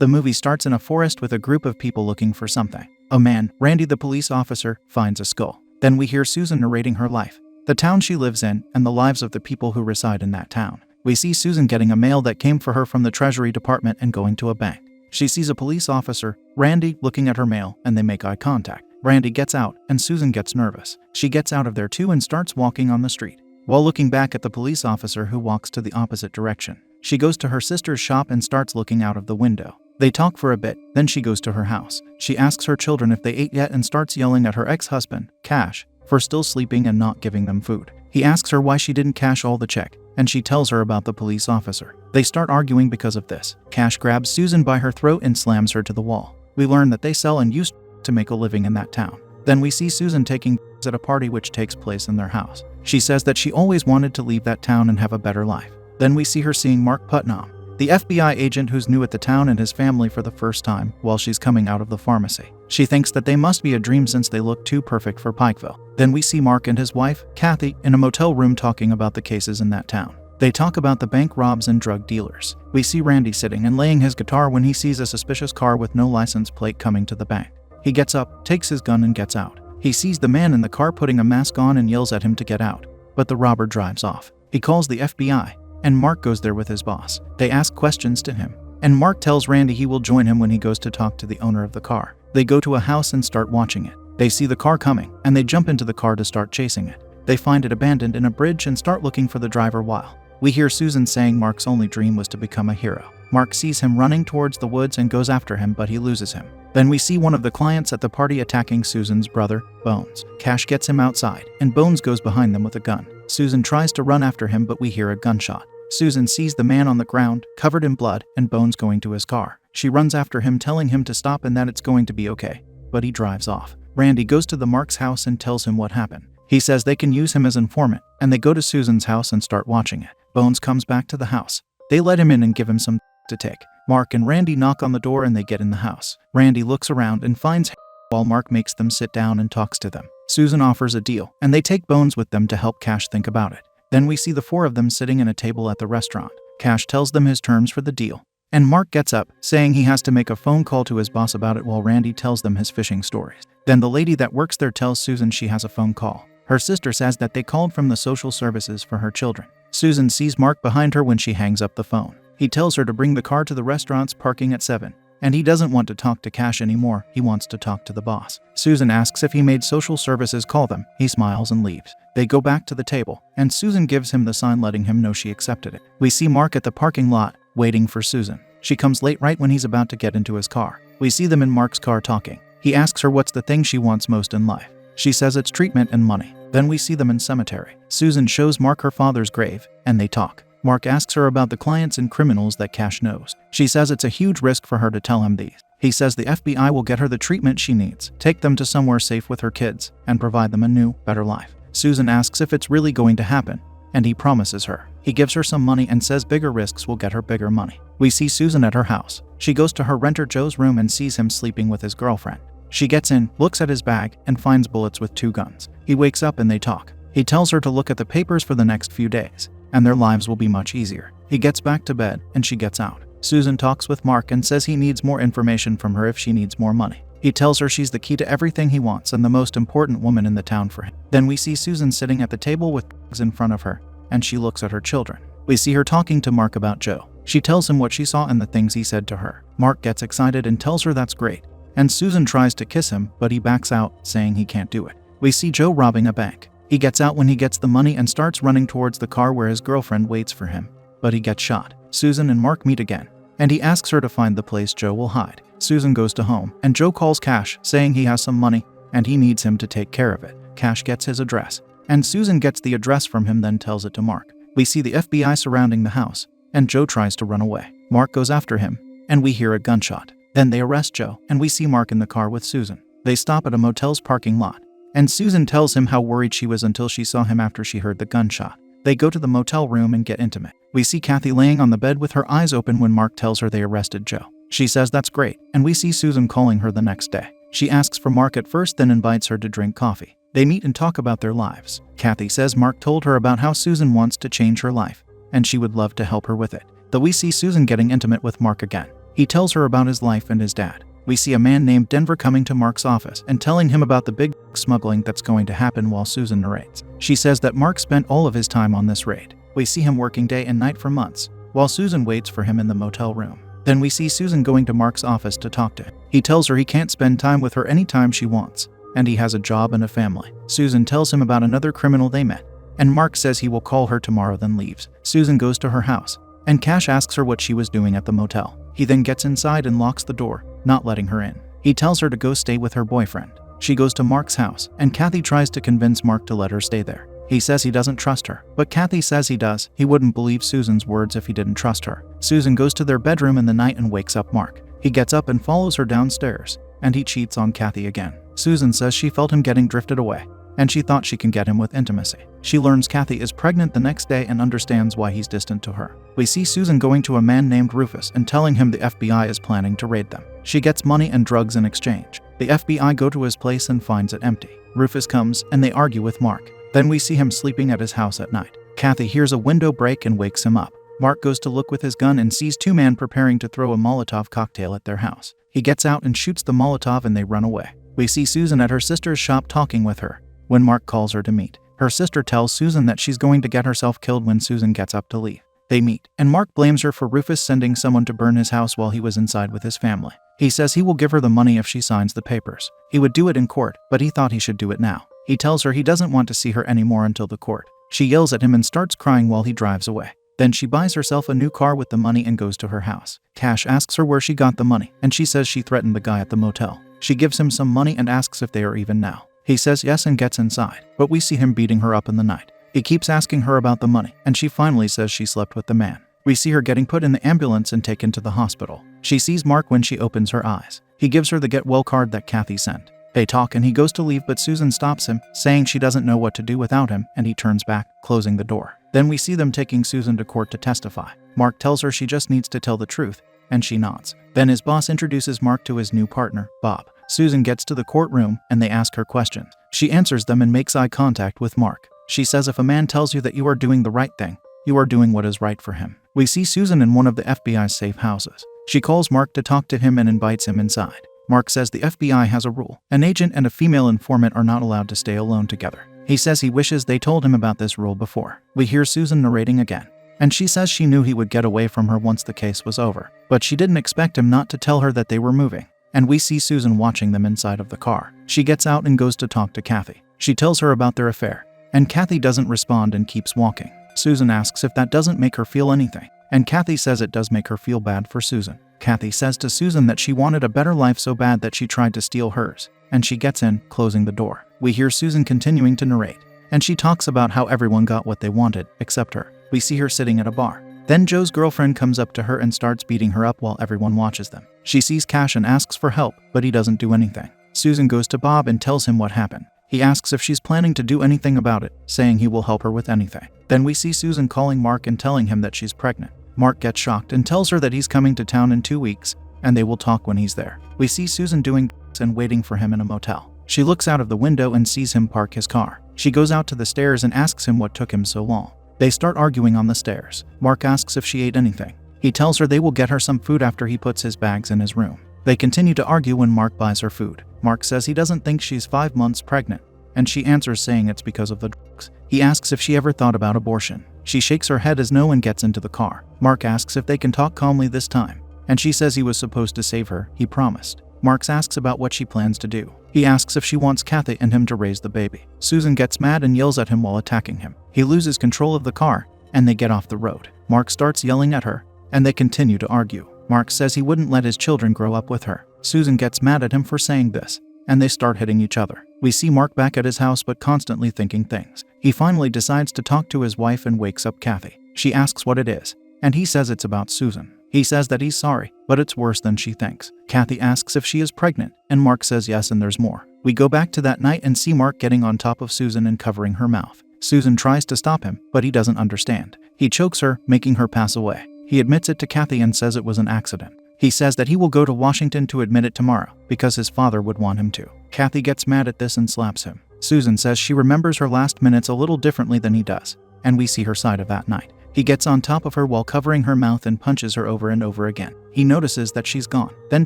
The movie starts in a forest with a group of people looking for something. A man, Randy the police officer, finds a skull. Then we hear Susan narrating her life, the town she lives in, and the lives of the people who reside in that town. We see Susan getting a mail that came for her from the Treasury Department and going to a bank. She sees a police officer, Randy, looking at her mail, and they make eye contact. Randy gets out, and Susan gets nervous. She gets out of there too and starts walking on the street, while looking back at the police officer who walks to the opposite direction. She goes to her sister's shop and starts looking out of the window. They talk for a bit, then she goes to her house. She asks her children if they ate yet and starts yelling at her ex-husband, Cash, for still sleeping and not giving them food. He asks her why she didn't cash all the check, and she tells her about the police officer. They start arguing because of this. Cash grabs Susan by her throat and slams her to the wall. We learn that they sell and used to make a living in that town. Then we see Susan taking at a party which takes place in their house. She says that she always wanted to leave that town and have a better life. Then we see her seeing Mark Putnam, the FBI agent who's new at the town, and his family for the first time while she's coming out of the pharmacy. She thinks that they must be a dream since they look too perfect for Pikeville. Then we see Mark and his wife, Kathy, in a motel room talking about the cases in that town. They talk about the bank robs and drug dealers. We see Randy sitting and laying his guitar when he sees a suspicious car with no license plate coming to the bank. He gets up, takes his gun, and gets out. He sees the man in the car putting a mask on and yells at him to get out, but the robber drives off. He calls the FBI, and Mark goes there with his boss. They ask questions to him, and Mark tells Randy he will join him when he goes to talk to the owner of the car. They go to a house and start watching it. They see the car coming, and they jump into the car to start chasing it. They find it abandoned in a bridge and start looking for the driver while we hear Susan saying Mark's only dream was to become a hero. Mark sees him running towards the woods and goes after him, but he loses him. Then we see one of the clients at the party attacking Susan's brother, Bones. Cash gets him outside, and Bones goes behind them with a gun. Susan tries to run after him, but we hear a gunshot. Susan sees the man on the ground, covered in blood, and Bones going to his car. She runs after him, telling him to stop and that it's going to be okay, but he drives off. Randy goes to the Mark's house and tells him what happened. He says they can use him as informant, and they go to Susan's house and start watching it. Bones comes back to the house. They let him in and give him some to take. Mark and Randy knock on the door and they get in the house. Randy looks around and finds while Mark makes them sit down and talks to them. Susan offers a deal, and they take Bones with them to help Cash think about it. Then we see the four of them sitting in a table at the restaurant. Cash tells them his terms for the deal, and Mark gets up, saying he has to make a phone call to his boss about it while Randy tells them his fishing stories. Then the lady that works there tells Susan she has a phone call. Her sister says that they called from the social services for her children. Susan sees Mark behind her when she hangs up the phone. He tells her to bring the car to the restaurant's parking at 7, and he doesn't want to talk to Cash anymore. He wants to talk to the boss. Susan asks if he made social services call them. He smiles and leaves. They go back to the table, and Susan gives him the sign letting him know she accepted it. We see Mark at the parking lot, waiting for Susan. She comes late right when he's about to get into his car. We see them in Mark's car talking. He asks her what's the thing she wants most in life. She says it's treatment and money. Then we see them in cemetery. Susan shows Mark her father's grave, and they talk. Mark asks her about the clients and criminals that Cash knows. She says it's a huge risk for her to tell him these. He says the FBI will get her the treatment she needs, take them to somewhere safe with her kids, and provide them a new, better life. Susan asks if it's really going to happen, and he promises her. He gives her some money and says bigger risks will get her bigger money. We see Susan at her house. She goes to her renter Joe's room and sees him sleeping with his girlfriend. She gets in, looks at his bag, and finds bullets with 2 guns. He wakes up and they talk. He tells her to look at the papers for the next few days, and their lives will be much easier. He gets back to bed, and she gets out. Susan talks with Mark and says he needs more information from her if she needs more money. He tells her she's the key to everything he wants and the most important woman in the town for him. Then we see Susan sitting at the table with eggs in front of her, and she looks at her children. We see her talking to Mark about Joe. She tells him what she saw and the things he said to her. Mark gets excited and tells her that's great, and Susan tries to kiss him, but he backs out, saying he can't do it. We see Joe robbing a bank. He gets out when he gets the money and starts running towards the car where his girlfriend waits for him, but he gets shot. Susan and Mark meet again, and he asks her to find the place Joe will hide. Susan goes to home, and Joe calls Cash, saying he has some money, and he needs him to take care of it. Cash gets his address, and Susan gets the address from him, then tells it to Mark. We see the FBI surrounding the house, and Joe tries to run away. Mark goes after him, and we hear a gunshot. Then they arrest Joe, and we see Mark in the car with Susan. They stop at a motel's parking lot, and Susan tells him how worried she was until she saw him after she heard the gunshot. They go to the motel room and get intimate. We see Kathy laying on the bed with her eyes open when Mark tells her they arrested Joe. She says that's great, and we see Susan calling her the next day. She asks for Mark at first, then invites her to drink coffee. They meet and talk about their lives. Kathy says Mark told her about how Susan wants to change her life, and she would love to help her with it. Though we see Susan getting intimate with Mark again. He tells her about his life and his dad. We see a man named Denver coming to Mark's office and telling him about the big smuggling that's going to happen while Susan narrates. She says that Mark spent all of his time on this raid. We see him working day and night for months, while Susan waits for him in the motel room. Then we see Susan going to Mark's office to talk to him. He tells her he can't spend time with her anytime she wants, and he has a job and a family. Susan tells him about another criminal they met, and Mark says he will call her tomorrow, then leaves. Susan goes to her house, and Cash asks her what she was doing at the motel. He then gets inside and locks the door, not letting her in. He tells her to go stay with her boyfriend. She goes to Mark's house, and Kathy tries to convince Mark to let her stay there. He says he doesn't trust her, but Kathy says he does. He wouldn't believe Susan's words if he didn't trust her. Susan goes to their bedroom in the night and wakes up Mark. He gets up and follows her downstairs, and he cheats on Kathy again. Susan says she felt him getting drifted away, and she thought she can get him with intimacy. She learns Kathy is pregnant the next day and understands why he's distant to her. We see Susan going to a man named Rufus and telling him the FBI is planning to raid them. She gets money and drugs in exchange. The FBI go to his place and finds it empty. Rufus comes, and they argue with Mark. Then we see him sleeping at his house at night. Kathy hears a window break and wakes him up. Mark goes to look with his gun and sees two men preparing to throw a Molotov cocktail at their house. He gets out and shoots the Molotov and they run away. We see Susan at her sister's shop talking with her when Mark calls her to meet. Her sister tells Susan that she's going to get herself killed when Susan gets up to leave. They meet, and Mark blames her for Rufus sending someone to burn his house while he was inside with his family. He says he will give her the money if she signs the papers. He would do it in court, but he thought he should do it now. He tells her he doesn't want to see her anymore until the court. She yells at him and starts crying while he drives away. Then she buys herself a new car with the money and goes to her house. Cash asks her where she got the money, and she says she threatened the guy at the motel. She gives him some money and asks if they are even now. He says yes and gets inside, but we see him beating her up in the night. He keeps asking her about the money, and she finally says she slept with the man. We see her getting put in the ambulance and taken to the hospital. She sees Mark when she opens her eyes. He gives her the get well card that Kathy sent. They talk and he goes to leave, but Susan stops him, saying she doesn't know what to do without him, and he turns back, closing the door. Then we see them taking Susan to court to testify. Mark tells her she just needs to tell the truth, and she nods. Then his boss introduces Mark to his new partner, Bob. Susan gets to the courtroom and they ask her questions. She answers them and makes eye contact with Mark. She says if a man tells you that you are doing the right thing, you are doing what is right for him. We see Susan in one of the FBI's safe houses. She calls Mark to talk to him and invites him inside. Mark says the FBI has a rule. An agent and a female informant are not allowed to stay alone together. He says he wishes they told him about this rule before. We hear Susan narrating again, and she says she knew he would get away from her once the case was over, but she didn't expect him not to tell her that they were moving. And we see Susan watching them inside of the car. She gets out and goes to talk to Kathy. She tells her about their affair, and Kathy doesn't respond and keeps walking. Susan asks if that doesn't make her feel anything, and Kathy says it does make her feel bad for Susan. Kathy says to Susan that she wanted a better life so bad that she tried to steal hers, and she gets in, closing the door. We hear Susan continuing to narrate, and she talks about how everyone got what they wanted, except her. We see her sitting at a bar. Then Joe's girlfriend comes up to her and starts beating her up while everyone watches them. She sees Cash and asks for help, but he doesn't do anything. Susan goes to Bob and tells him what happened. He asks if she's planning to do anything about it, saying he will help her with anything. Then we see Susan calling Mark and telling him that she's pregnant. Mark gets shocked and tells her that he's coming to town in 2 weeks, and they will talk when he's there. We see Susan doing and waiting for him in a motel. She looks out of the window and sees him park his car. She goes out to the stairs and asks him what took him so long. They start arguing on the stairs. Mark asks if she ate anything. He tells her they will get her some food after he puts his bags in his room. They continue to argue when Mark buys her food. Mark says he doesn't think she's 5 months pregnant, and she answers saying it's because of the drugs. He asks if she ever thought about abortion. She shakes her head as no one gets into the car. Mark asks if they can talk calmly this time, and she says he was supposed to save her, he promised. Mark asks about what she plans to do. He asks if she wants Kathy and him to raise the baby. Susan gets mad and yells at him while attacking him. He loses control of the car, and they get off the road. Mark starts yelling at her, and they continue to argue. Mark says he wouldn't let his children grow up with her. Susan gets mad at him for saying this, and they start hitting each other. We see Mark back at his house but constantly thinking things. He finally decides to talk to his wife and wakes up Kathy. She asks what it is, and he says it's about Susan. He says that he's sorry, but it's worse than she thinks. Kathy asks if she is pregnant, and Mark says yes and there's more. We go back to that night and see Mark getting on top of Susan and covering her mouth. Susan tries to stop him, but he doesn't understand. He chokes her, making her pass away. He admits it to Kathy and says it was an accident. He says that he will go to Washington to admit it tomorrow, because his father would want him to. Kathy gets mad at this and slaps him. Susan says she remembers her last minutes a little differently than he does, and we see her side of that night. He gets on top of her while covering her mouth and punches her over and over again. He notices that she's gone, then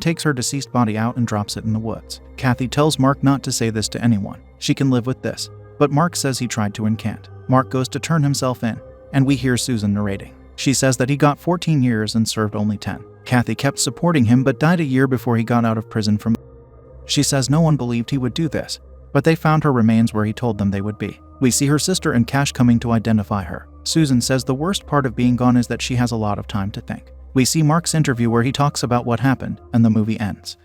takes her deceased body out and drops it in the woods. Kathy tells Mark not to say this to anyone. She can live with this. But Mark says he tried to and can't. Mark goes to turn himself in, and we hear Susan narrating. She says that he got 14 years and served only 10. Kathy kept supporting him but died a year before he got out of prison from. She says no one believed he would do this, but they found her remains where he told them they would be. We see her sister and Cash coming to identify her. Susan says the worst part of being gone is that she has a lot of time to think. We see Mark's interview where he talks about what happened, and the movie ends.